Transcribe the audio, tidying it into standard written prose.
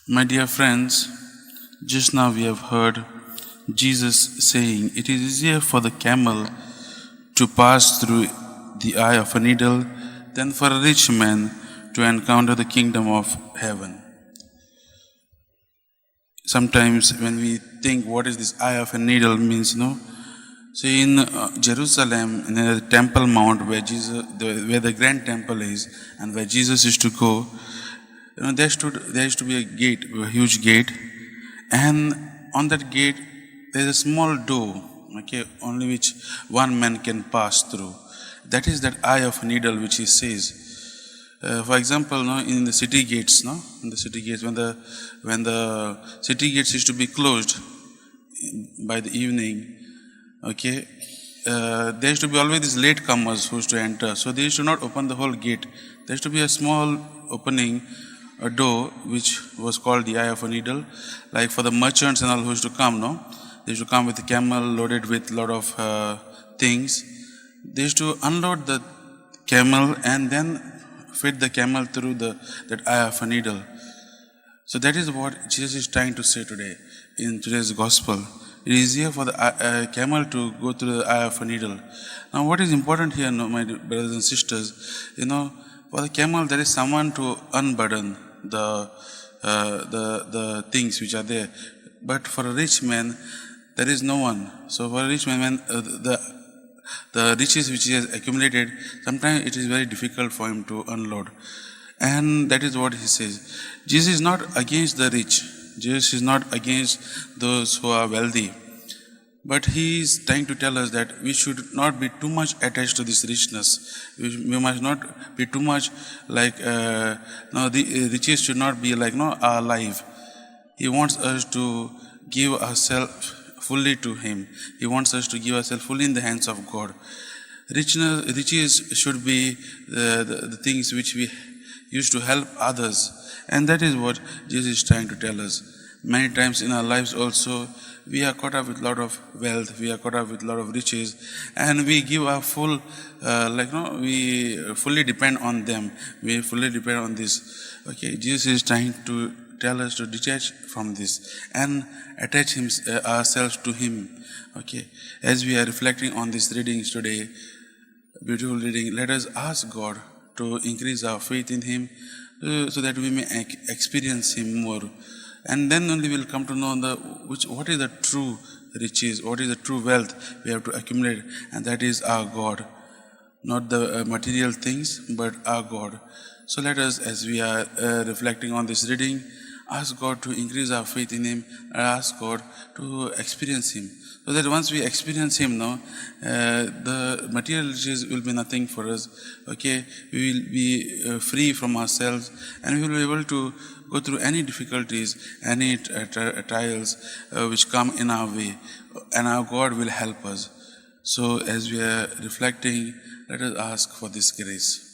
My dear friends, just now we have heard Jesus saying, "It is easier for the camel to pass through the eye of a needle than for a rich man to encounter the kingdom of heaven." Sometimes when we think what is this eye of a needle means, so in Jerusalem, in the Temple Mount where where the Grand Temple is, and where Jesus used to go, there used to be a gate, a huge gate, and on that gate there is a small door, only which one man can pass through. That is that eye of a needle which he says. For example, in the city gates, in the city gates, when the city gates used to be closed by the evening, there used to be always these latecomers who used to enter. So they used to not open the whole gate. There used to be a small opening, a door, which was called the eye of a needle. Like for the merchants and all who used to come, they used to come with a camel loaded with a lot of things. They used to unload the camel and then fit the camel through that eye of a needle. So that is what Jesus is trying to say today in today's gospel. It is easier for the camel to go through the eye of a needle. Now, what is important here, my brothers and sisters, for the camel there is someone to unburden the things which are there. But for a rich man, there is no one. So for a rich man, the riches which he has accumulated, sometimes it is very difficult for him to unload. And that is what he says. Jesus is not against the rich. Jesus is not against those who are wealthy. But he is trying to tell us that we should not be too much attached to this richness. We must not be too much like, the riches should not be like our life. He wants us to give ourselves fully to him. He wants us to give ourselves fully in the hands of God. Riches should be the things which we use to help others. And that is what Jesus is trying to tell us. Many times in our lives also, we are caught up with a lot of wealth, we are caught up with a lot of riches, and we give our full, we fully depend on them. We fully depend on this. Jesus is trying to tell us to detach from this and attach ourselves to him. As we are reflecting on these readings today, beautiful reading, let us ask God to increase our faith in him so that we may experience him more. And then only we'll come to know what is the true riches, what is the true wealth we have to accumulate, and that is our God. Not the material things, but our God. So let us, as we are reflecting on this reading, ask God to increase our faith in him, and ask God to experience him. So that once we experience him the material riches will be nothing for us. We will be free from ourselves, and we will be able to go through any difficulties, any trials which come in our way, and our God will help us. So as we are reflecting, let us ask for this grace.